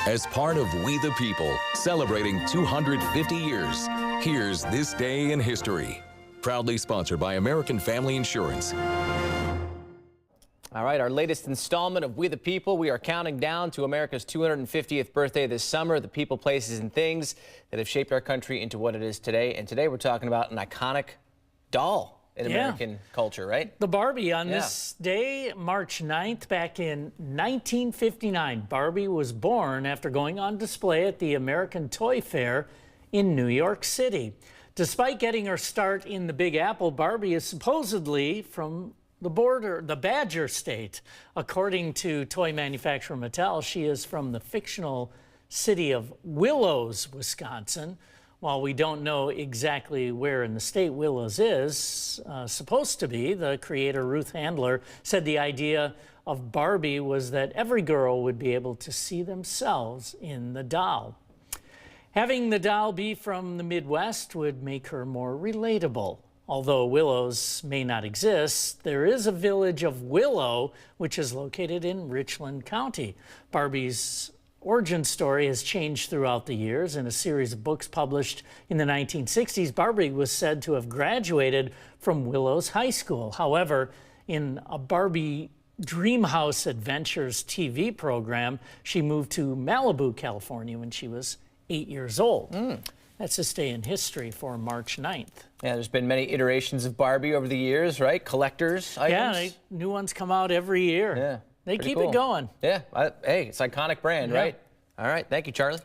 As part of We the People, celebrating 250 years, here's This Day in History. Proudly sponsored by American Family Insurance. All right, our latest installment of We the People. We are counting down to America's 250th birthday this summer, the people, places, and things that have shaped our country into what it is today. And today we're talking about an iconic doll in American culture, right? The Barbie on this day, March 9th, back in 1959. Barbie was born after going on display at the American Toy Fair in New York City. Despite getting her start in the Big Apple, Barbie is supposedly from the Badger State. According to toy manufacturer Mattel, she is from the fictional city of Willows, Wisconsin. While we don't know exactly where in the state Willows is supposed to be, the creator Ruth Handler said the idea of Barbie was that every girl would be able to see themselves in the doll. Having the doll be from the Midwest would make her more relatable. Although Willows may not exist, there is a village of Willow, which is located in Richland County. Barbie's origin story has changed throughout the years. In a series of books published in the 1960s, Barbie was said to have graduated from Willows High School. However, in a Barbie Dreamhouse Adventures TV program, she moved to Malibu, California when she was 8 years old. That's this day in history for March 9th. Yeah, there's been many iterations of Barbie over the years, right? Collectors items. Yeah, new ones come out every year. Yeah. They keep it going. Yeah. Hey, it's an iconic brand, right? All right. Thank you, Charlie.